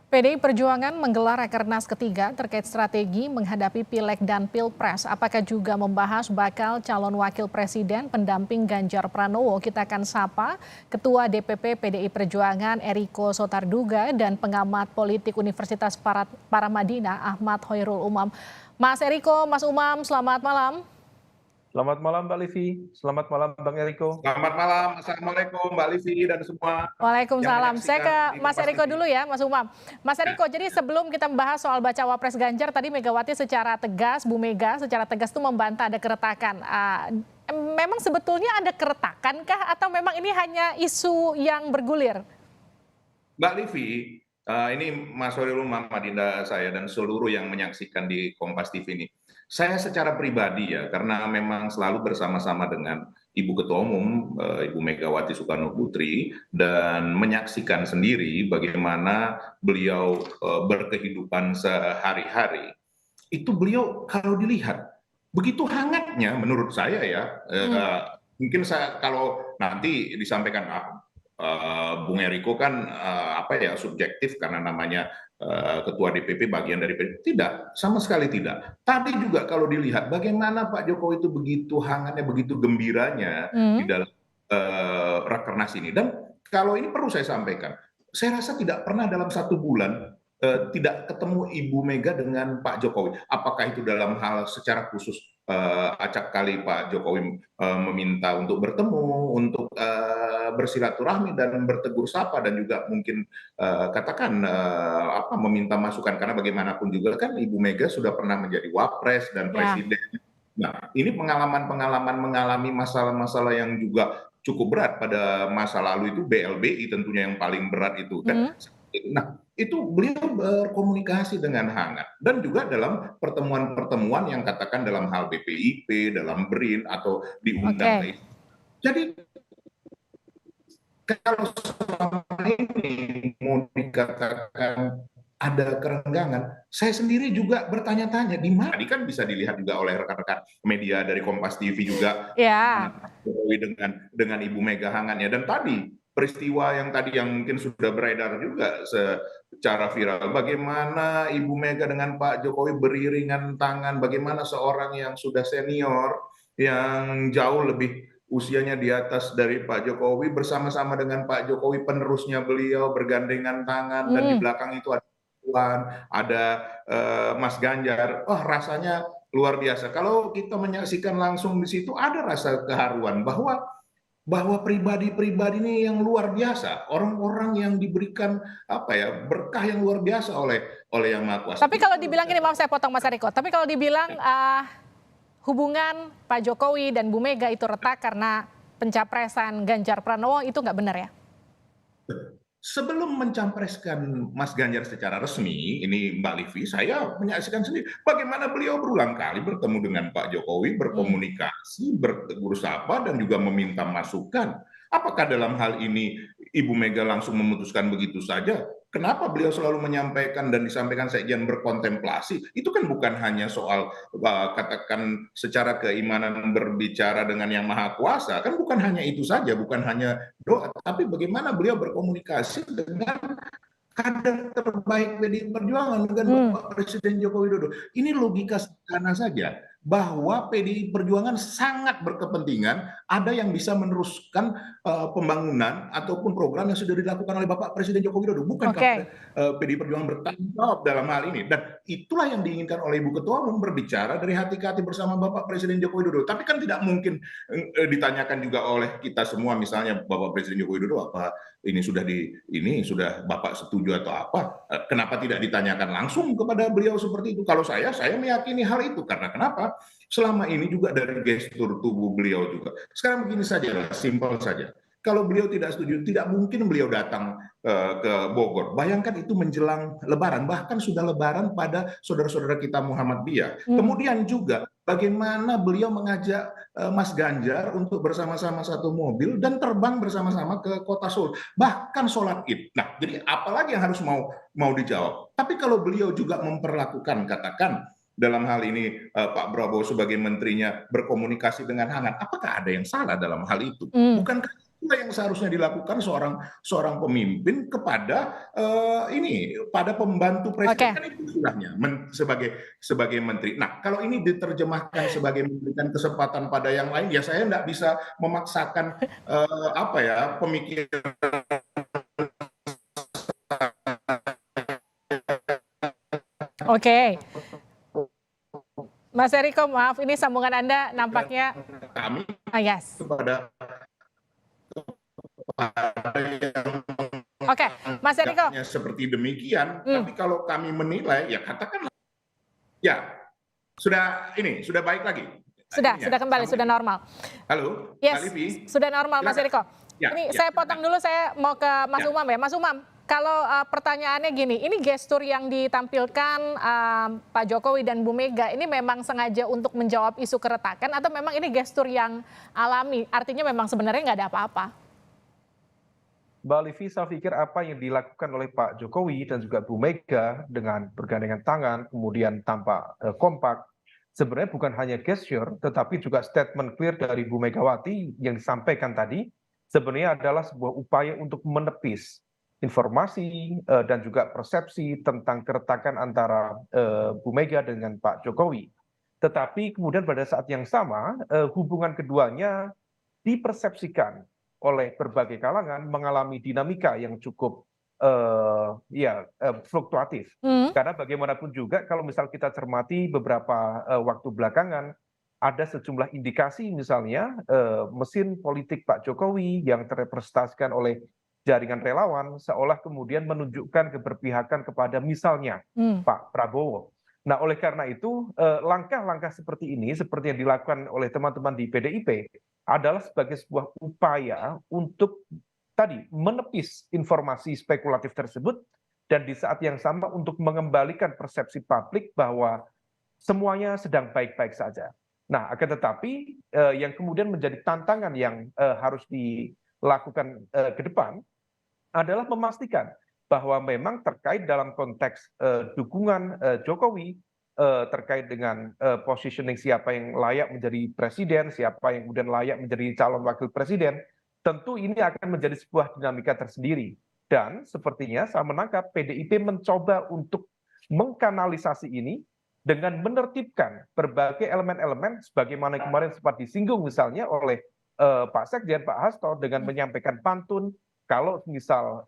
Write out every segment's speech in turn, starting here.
PDI Perjuangan menggelar Rakernas ketiga terkait strategi menghadapi Pileg dan Pilpres. Apakah juga membahas bakal calon wakil presiden pendamping Ganjar Pranowo? Kita akan sapa Ketua DPP PDI Perjuangan Eriko Sotarduga dan pengamat politik Universitas Paramadina Ahmad Hoirul Umam. Mas Eriko, Mas Umam, selamat malam. Selamat malam Mbak Livi, selamat malam Bang Eriko. Selamat malam, Assalamualaikum Mbak Livi dan semua yang Waalaikumsalam. Saya menyaksikan ke di Mas Kompas Eriko TV. dulu ya, Mas Umam. Mas Eriko, jadi sebelum kita membahas soal bacawa pres Ganjar, tadi Megawati secara tegas, Bu Mega secara tegas itu membantah ada keretakan. Memang sebetulnya ada keretakan kah atau memang ini hanya isu yang bergulir? Mbak Livi, ini Mas Hoirul Umam, Adinda saya dan seluruh yang menyaksikan di Kompas TV ini. Saya secara pribadi ya, karena memang selalu bersama-sama dengan Ibu Ketua Umum, Ibu Megawati Soekarno Putri, dan menyaksikan sendiri bagaimana beliau berkehidupan sehari-hari. Itu beliau kalau dilihat, begitu hangatnya menurut saya ya, mungkin saya kalau nanti disampaikan Bung Eriko kan subjektif karena namanya ketua DPP bagian dari PDI. Tidak, sama sekali tidak. Tadi juga kalau dilihat bagaimana Pak Jokowi itu begitu hangatnya, begitu gembiranya di dalam Rakernas ini. Dan kalau ini perlu saya sampaikan, saya rasa tidak pernah dalam 1 bulan tidak ketemu Ibu Mega dengan Pak Jokowi. Apakah itu dalam hal secara khusus acap kali Pak Jokowi meminta untuk bertemu, untuk bersilaturahmi dan bertegur sapa, dan juga mungkin meminta masukan, karena bagaimanapun juga kan Ibu Mega sudah pernah menjadi wapres dan presiden. Nah, ini pengalaman mengalami masalah-masalah yang juga cukup berat pada masa lalu, itu BLBI tentunya yang paling berat itu kan. Nah, itu beliau berkomunikasi dengan hangat, dan juga dalam pertemuan-pertemuan yang katakan dalam hal BPIP, dalam BRIN atau diundang. Jadi kalau selama ini mau dikatakan ada kerenggangan, saya sendiri juga bertanya-tanya di mana. Tadi kan bisa dilihat juga oleh rekan-rekan media dari Kompas TV juga, dengan Ibu Mega hangatnya. Dan tadi peristiwa yang mungkin sudah beredar juga secara viral, bagaimana Ibu Mega dengan Pak Jokowi beriringan tangan, bagaimana seorang yang sudah senior, yang jauh lebih usianya di atas dari Pak Jokowi, bersama-sama dengan Pak Jokowi, penerusnya beliau, bergandengan tangan, dan di belakang itu ada Puan, ada Mas Ganjar. Rasanya luar biasa. Kalau kita menyaksikan langsung di situ, ada rasa keharuan bahwa pribadi-pribadi ini yang luar biasa, orang-orang yang diberikan berkah yang luar biasa oleh Yang Maha Kuasa. Tapi kalau dibilang ini, maaf saya potong Mas Eriko, tapi kalau dibilang hubungan Pak Jokowi dan Bu Mega itu retak karena pencapresan Ganjar Pranowo, itu nggak benar ya? Sebelum mencapreskan Mas Ganjar secara resmi, ini Mbak Livi, saya menyaksikan sendiri bagaimana beliau berulang kali bertemu dengan Pak Jokowi, berkomunikasi, bertegur sapa, dan juga meminta masukan. Apakah dalam hal ini Ibu Mega langsung memutuskan begitu saja? Kenapa beliau selalu menyampaikan dan disampaikan sekjen berkontemplasi? Itu kan bukan hanya soal katakan secara keimanan berbicara dengan Yang Maha Kuasa, kan bukan hanya itu saja, bukan hanya doa, tapi bagaimana beliau berkomunikasi dengan kader terbaik PDI Perjuangan, dengan Bapak Presiden Joko Widodo. Ini logika sederhana saja, bahwa PDI Perjuangan sangat berkepentingan ada yang bisa meneruskan pembangunan ataupun program yang sudah dilakukan oleh Bapak Presiden Joko Widodo. Bukankah PDI Perjuangan bertanggung jawab dalam hal ini? Dan itulah yang diinginkan oleh Ibu Ketua Umum, berbicara dari hati ke hati bersama Bapak Presiden Joko Widodo. Tapi kan tidak mungkin ditanyakan juga oleh kita semua, misalnya Bapak Presiden Joko Widodo, apa ini sudah Bapak setuju atau apa? Kenapa tidak ditanyakan langsung kepada beliau seperti itu? Kalau saya meyakini hal itu. Karena kenapa? Selama ini juga dari gestur tubuh beliau juga. Sekarang begini saja, simpel saja. Kalau beliau tidak setuju, tidak mungkin beliau datang ke Bogor. Bayangkan itu menjelang Lebaran, bahkan sudah Lebaran pada saudara-saudara kita Muhammadiyah. Kemudian juga bagaimana beliau mengajak Mas Ganjar untuk bersama-sama satu mobil dan terbang bersama-sama ke kota Solo, bahkan sholat Id. Nah, jadi apalagi yang harus mau dijawab? Tapi kalau beliau juga memperlakukan, katakan dalam hal ini Pak Prabowo sebagai menterinya berkomunikasi dengan hangat, apakah ada yang salah dalam hal itu? Bukankah Itulah yang seharusnya dilakukan seorang pemimpin kepada pada pembantu presiden, Oke. kan itu sudahnya sebagai menteri. Nah, kalau ini diterjemahkan sebagai memberikan kesempatan pada yang lain, ya saya tidak bisa memaksakan pemikiran. Oke. Mas Eriko, maaf ini sambungan Anda nampaknya Kami yes. kepada yang Oke, Mas Eriko. seperti demikian, tapi kalau kami menilai, ya katakanlah, ya sudah baik lagi. Sudah kembali, sudah normal. Halo, yes, Mbak Livi. Sudah normal, Mas Eriko. Ini saya potong dulu, saya mau ke Mas Umam ya. Mas Umam, kalau pertanyaannya gini, ini gestur yang ditampilkan Pak Jokowi dan Bu Mega ini memang sengaja untuk menjawab isu keretakan atau memang ini gestur yang alami? Artinya memang sebenarnya nggak ada apa-apa. Mbak Livi, saya pikir apa yang dilakukan oleh Pak Jokowi dan juga Bu Mega dengan bergandengan tangan, kemudian tampak kompak, sebenarnya bukan hanya gesture, tetapi juga statement clear dari Bu Megawati yang disampaikan tadi, sebenarnya adalah sebuah upaya untuk menepis informasi dan juga persepsi tentang keretakan antara Bu Mega dengan Pak Jokowi. Tetapi kemudian pada saat yang sama, hubungan keduanya dipersepsikan oleh berbagai kalangan mengalami dinamika yang cukup fluktuatif. Karena bagaimanapun juga kalau misal kita cermati beberapa waktu belakangan, ada sejumlah indikasi misalnya mesin politik Pak Jokowi yang terrepresentasikan oleh jaringan relawan seolah kemudian menunjukkan keberpihakan kepada misalnya Pak Prabowo. Nah, oleh karena itu langkah-langkah seperti ini, seperti yang dilakukan oleh teman-teman di PDIP, adalah sebagai sebuah upaya untuk tadi menepis informasi spekulatif tersebut dan di saat yang sama untuk mengembalikan persepsi publik bahwa semuanya sedang baik-baik saja. Nah, akan tetapi yang kemudian menjadi tantangan yang harus dilakukan ke depan adalah memastikan bahwa memang terkait dalam konteks dukungan Jokowi terkait dengan positioning siapa yang layak menjadi presiden, siapa yang kemudian layak menjadi calon wakil presiden, tentu ini akan menjadi sebuah dinamika tersendiri. Dan sepertinya saya menangkap PDIP mencoba untuk mengkanalisasi ini dengan menertibkan berbagai elemen-elemen sebagaimana kemarin sempat disinggung misalnya oleh Pak Sekjen, Pak Hasto dengan menyampaikan pantun, kalau misal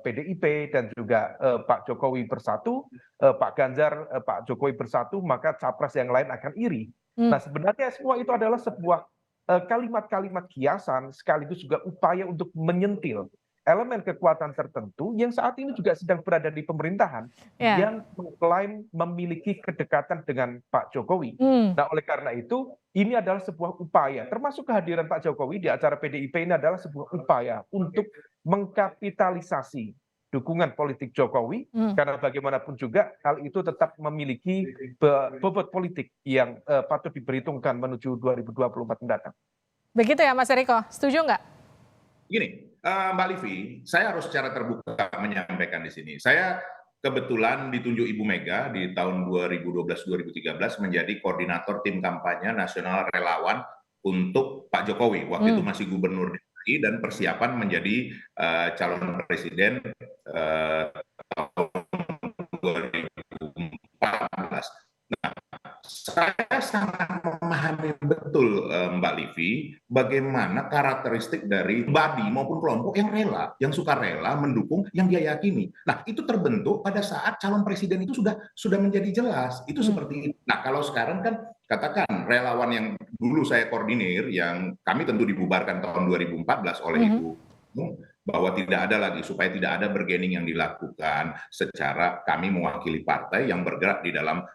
PDIP dan juga Pak Jokowi bersatu, Pak Ganjar, Pak Jokowi bersatu, maka capres yang lain akan iri. Nah, sebenarnya semua itu adalah sebuah kalimat-kalimat kiasan sekaligus juga upaya untuk menyentil elemen kekuatan tertentu yang saat ini juga sedang berada di pemerintahan yang mengklaim memiliki kedekatan dengan Pak Jokowi. Nah, oleh karena itu ini adalah sebuah upaya, termasuk kehadiran Pak Jokowi di acara PDIP ini adalah sebuah upaya untuk mengkapitalisasi dukungan politik Jokowi, karena bagaimanapun juga hal itu tetap memiliki bobot politik yang patut diperhitungkan menuju 2024 mendatang. Begitu ya Mas Eriko, setuju nggak? Gini, Mbak Livi, saya harus secara terbuka menyampaikan di sini. Saya kebetulan ditunjuk Ibu Mega di tahun 2012-2013 menjadi koordinator tim kampanye nasional relawan untuk Pak Jokowi. Waktu itu masih gubernur DKI dan persiapan menjadi calon presiden tahun 2014. Nah, saya sangat memahami betul Mbak Livi bagaimana karakteristik dari badi maupun kelompok yang rela, yang suka rela mendukung yang dia yakini. Nah, itu terbentuk pada saat calon presiden itu sudah menjadi jelas. Itu seperti itu. Nah, kalau sekarang kan katakan relawan yang dulu saya koordinir, yang kami tentu dibubarkan tahun 2014 oleh Ibu, bahwa tidak ada lagi, supaya tidak ada bargaining yang dilakukan secara kami mewakili partai yang bergerak di dalam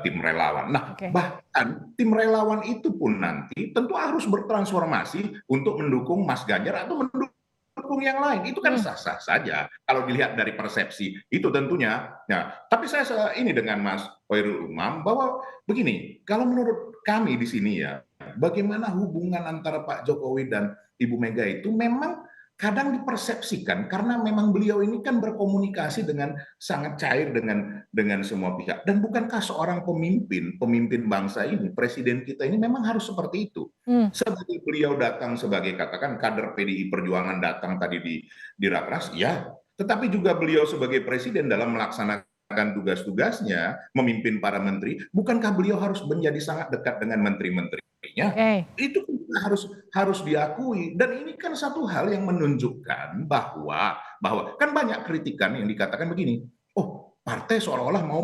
tim relawan. Nah, bahkan tim relawan itu pun nanti tentu harus bertransformasi untuk mendukung Mas Ganjar atau mendukung yang lain. Itu kan sah-sah saja kalau dilihat dari persepsi itu tentunya. Nah, tapi saya ini dengan Mas Khairul Umam bahwa begini, kalau menurut kami di sini ya, bagaimana hubungan antara Pak Jokowi dan Ibu Mega itu memang kadang dipersepsikan karena memang beliau ini kan berkomunikasi dengan sangat cair dengan semua pihak. Dan bukankah seorang pemimpin bangsa ini, presiden kita ini memang harus seperti itu. Hmm. Sebagai beliau datang sebagai katakan kader PDI Perjuangan datang tadi di Rakernas, ya. Tetapi juga beliau sebagai presiden dalam melaksanakan tugas-tugasnya, memimpin para menteri, bukankah beliau harus menjadi sangat dekat dengan menteri-menterinya? Oke. Itu harus diakui, dan ini kan satu hal yang menunjukkan bahwa kan banyak kritikan yang dikatakan begini, oh partai seolah-olah mau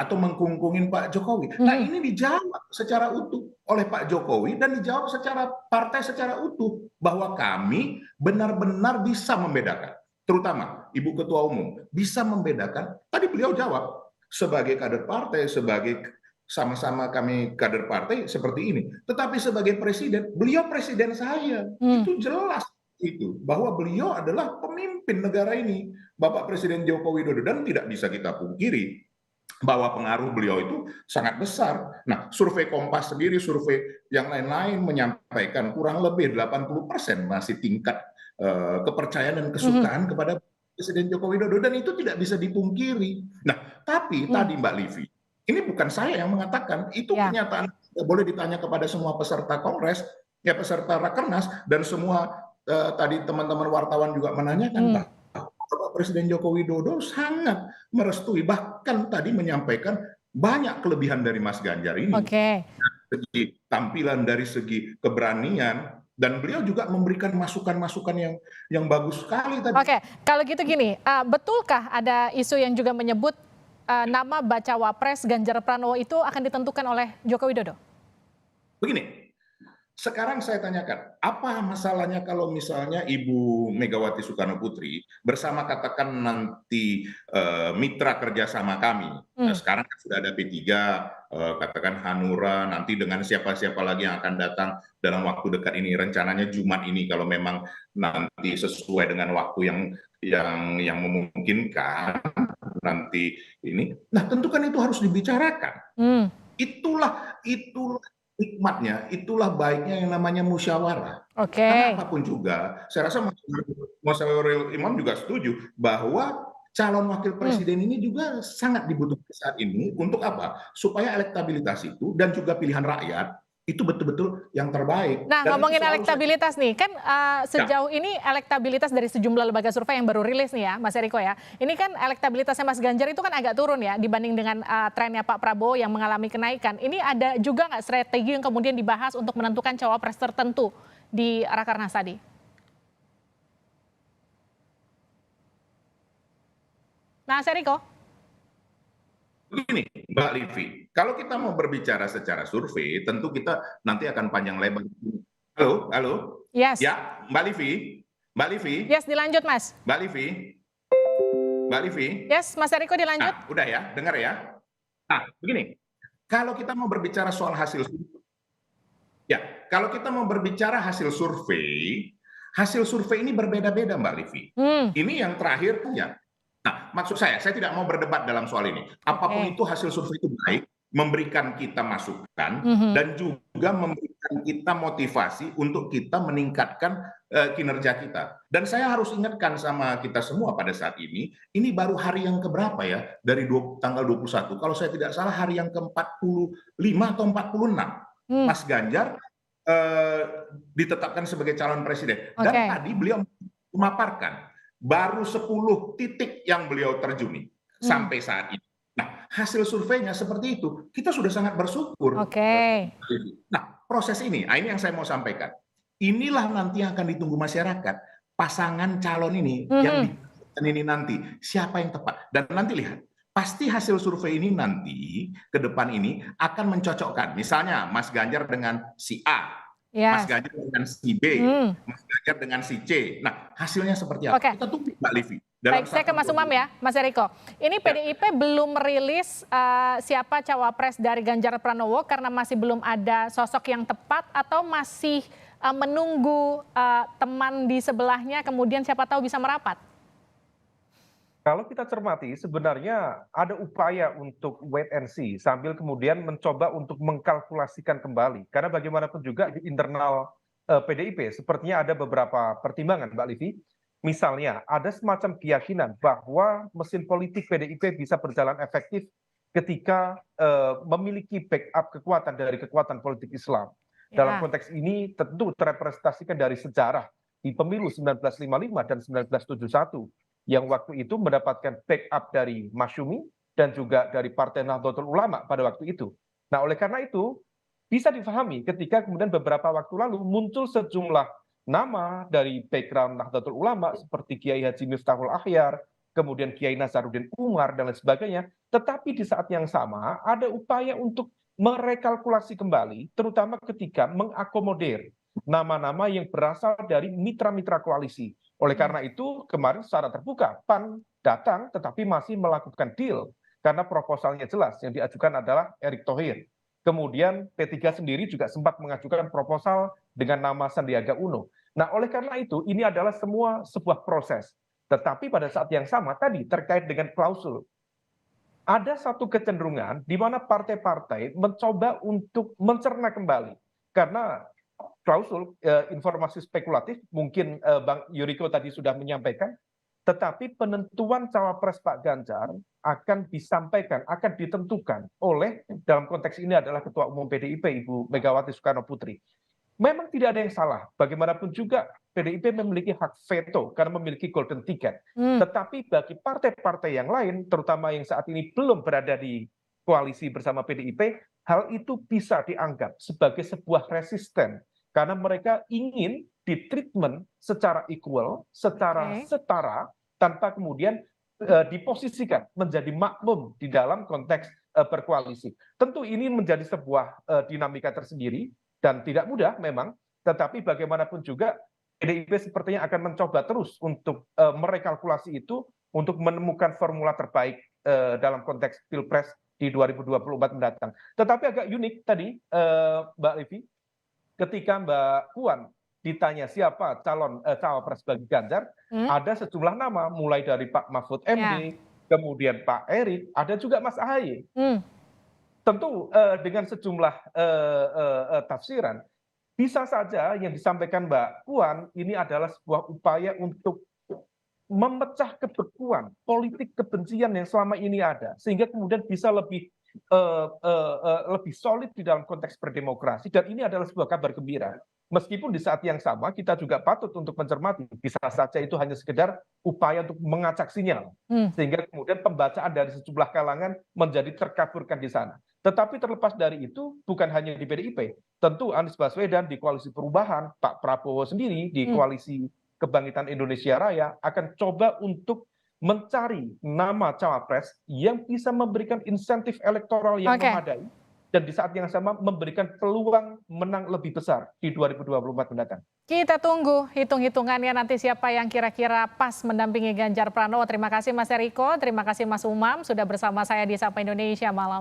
atau mengkungkungin Pak Jokowi. Nah ini dijawab secara utuh oleh Pak Jokowi dan dijawab secara partai secara utuh bahwa kami benar-benar bisa membedakan, terutama Ibu Ketua Umum bisa membedakan. Tadi beliau jawab sebagai kader partai, sebagai sama-sama kami kader partai seperti ini. Tetapi sebagai presiden, beliau presiden saya. Itu jelas itu bahwa beliau adalah pemimpin negara ini, Bapak Presiden Joko Widodo, dan tidak bisa kita pungkiri bahwa pengaruh beliau itu sangat besar. Nah, survei Kompas sendiri, survei yang lain-lain menyampaikan kurang lebih 80% masih tingkat kepercayaan dan kesukaan kepada Presiden Joko Widodo, dan itu tidak bisa dipungkiri. Nah, tapi tadi Mbak Livi, ini bukan saya yang mengatakan, itu kenyataan. Boleh ditanya kepada semua peserta kongres, ya peserta Rakernas, dan semua tadi teman-teman wartawan juga menanyakan, Bapak Presiden Joko Widodo sangat merestui, bahkan tadi menyampaikan banyak kelebihan dari Mas Ganjar ini. Dari segi tampilan, dari segi keberanian, dan beliau juga memberikan masukan-masukan yang bagus sekali tadi. Oke, kalau gitu gini, betulkah ada isu yang juga menyebut nama bacawa pres Ganjar Pranowo itu akan ditentukan oleh Joko Widodo? Begini, sekarang saya tanyakan, apa masalahnya kalau misalnya Ibu Megawati Soekarno Putri bersama katakan nanti mitra kerjasama kami, sekarang sudah ada P3, katakan Hanura, nanti dengan siapa-siapa lagi yang akan datang dalam waktu dekat ini, rencananya Jumat ini kalau memang nanti sesuai dengan waktu yang memungkinkan nanti ini. Nah, tentu kan itu harus dibicarakan. Itulah hikmatnya, itulah baiknya yang namanya musyawarah. Karena apapun juga, saya rasa Mas Hoiril Imam juga setuju bahwa calon wakil presiden ini juga sangat dibutuhkan saat ini untuk apa? Supaya elektabilitas itu dan juga pilihan rakyat itu betul-betul yang terbaik. Nah, ngomongin elektabilitas nih, kan sejauh ini elektabilitas dari sejumlah lembaga survei yang baru rilis nih ya, Mas Eriko ya. Ini kan elektabilitasnya Mas Ganjar itu kan agak turun ya dibanding dengan trennya Pak Prabowo yang mengalami kenaikan. Ini ada juga nggak strategi yang kemudian dibahas untuk menentukan cawapres tertentu di Rakernas tadi? Nah, Mas Eriko? Begini, Mbak Livi, kalau kita mau berbicara secara survei, tentu kita nanti akan panjang lebar. Halo? Yes. Ya, Mbak Livi? Yes, dilanjut Mas. Mbak Livi? Yes, Mas Eriko dilanjut. Nah, udah ya, dengar ya. Nah, begini, kalau kita mau berbicara soal hasil survei, ya, kalau kita mau berbicara hasil survei ini berbeda-beda, Mbak Livi. Ini yang terakhir punya. Nah, maksud saya tidak mau berdebat dalam soal ini. Apapun itu hasil survei itu baik, memberikan kita masukan, dan juga memberikan kita motivasi untuk kita meningkatkan kinerja kita. Dan saya harus ingatkan sama kita semua pada saat ini baru hari yang keberapa ya, dari tanggal 21, kalau saya tidak salah hari yang ke-45 atau 46, Mas Ganjar ditetapkan sebagai calon presiden. Dan tadi beliau memaparkan, baru 10 titik yang beliau terjuni sampai saat ini. Nah, hasil surveinya seperti itu, kita sudah sangat bersyukur. Nah, proses ini yang saya mau sampaikan. Inilah nanti yang akan ditunggu masyarakat. Pasangan calon ini yang ini nanti siapa yang tepat. Dan nanti lihat, pasti hasil survei ini nanti ke depan ini akan mencocokkan. Misalnya Mas Ganjar dengan si A, Mas Ganjar dengan si B, Mas Ganjar dengan si C. Nah, hasilnya seperti apa? Kita tunggu, Mbak Livi. Baik, saya ke Mas Umam ya, Mas Eriko. Ini PDIP belum merilis siapa cawapres dari Ganjar Pranowo karena masih belum ada sosok yang tepat, atau masih menunggu teman di sebelahnya kemudian siapa tahu bisa merapat? Kalau kita cermati, sebenarnya ada upaya untuk wait and see, sambil kemudian mencoba untuk mengkalkulasikan kembali. Karena bagaimanapun juga di internal PDIP sepertinya ada beberapa pertimbangan, Mbak Livi. Misalnya, ada semacam keyakinan bahwa mesin politik PDIP bisa berjalan efektif ketika memiliki backup kekuatan dari kekuatan politik Islam. Dalam Ya, konteks ini tentu terrepresentasikan dari sejarah di pemilu 1955 dan 1971 yang waktu itu mendapatkan backup dari Masyumi dan juga dari Partai Nahdlatul Ulama pada waktu itu. Nah, oleh karena itu bisa difahami ketika kemudian beberapa waktu lalu muncul sejumlah nama dari background Nahdlatul Ulama seperti Kiai Haji Miftahul Akhyar, kemudian Kiai Nasaruddin Umar dan lain sebagainya. Tetapi di saat yang sama ada upaya untuk merekalkulasi kembali, terutama ketika mengakomodir nama-nama yang berasal dari mitra-mitra koalisi. Oleh karena itu, kemarin secara terbuka, PAN datang tetapi masih melakukan deal karena proposalnya jelas yang diajukan adalah Erick Thohir. Kemudian P3 sendiri juga sempat mengajukan proposal dengan nama Sandiaga Uno. Nah, oleh karena itu, ini adalah semua sebuah proses. Tetapi pada saat yang sama tadi terkait dengan klausul, ada satu kecenderungan di mana partai-partai mencoba untuk mencerna kembali. Karena klausul informasi spekulatif, mungkin Bang Yuriko tadi sudah menyampaikan, tetapi penentuan cawapres Pak Ganjar akan disampaikan, akan ditentukan oleh, dalam konteks ini adalah Ketua Umum PDIP, Ibu Megawati Soekarno Putri. Memang tidak ada yang salah, bagaimanapun juga PDIP memiliki hak veto karena memiliki golden ticket. hmm, Tetapi bagi partai-partai yang lain, terutama yang saat ini belum berada di koalisi bersama PDIP, hal itu bisa dianggap sebagai sebuah resisten karena mereka ingin ditreatment secara equal, secara oke. setara, tanpa kemudian diposisikan menjadi makmum di dalam konteks berkoalisi. Tentu ini menjadi sebuah dinamika tersendiri dan tidak mudah memang, tetapi bagaimanapun juga PDIP sepertinya akan mencoba terus untuk merekalkulasi itu untuk menemukan formula terbaik dalam konteks Pilpres di 2024 mendatang. Tetapi agak unik tadi Mbak Livi, ketika Mbak Puan ditanya siapa calon cawapres bagi Ganjar, Hmm, ada sejumlah nama mulai dari Pak Mahfud ya, MD, kemudian Pak Erik, ada juga Mas Ahaye. hmm, Tentu dengan sejumlah tafsiran, bisa saja yang disampaikan Mbak Puan ini adalah sebuah upaya untuk memecah kebekuan politik kebencian yang selama ini ada, sehingga kemudian bisa lebih solid di dalam konteks berdemokrasi, dan ini adalah sebuah kabar gembira. Meskipun di saat yang sama kita juga patut untuk mencermati, bisa saja itu hanya sekedar upaya untuk mengacak sinyal, hmm. sehingga kemudian pembacaan dari sejumlah kalangan menjadi terkaburkan di sana. Tetapi terlepas dari itu, bukan hanya di PDIP, tentu Anies Baswedan di Koalisi Perubahan, Pak Prabowo sendiri di Hmm. Koalisi Kebangkitan Indonesia Raya akan coba untuk mencari nama cawapres yang bisa memberikan insentif elektoral yang Oke, memadai dan di saat yang sama memberikan peluang menang lebih besar di 2024 mendatang. kita tunggu hitung-hitungannya nanti siapa yang kira-kira pas mendampingi Ganjar Pranowo. Terima kasih Mas Eriko, terima kasih Mas Umam sudah bersama saya di Sapa Indonesia malam.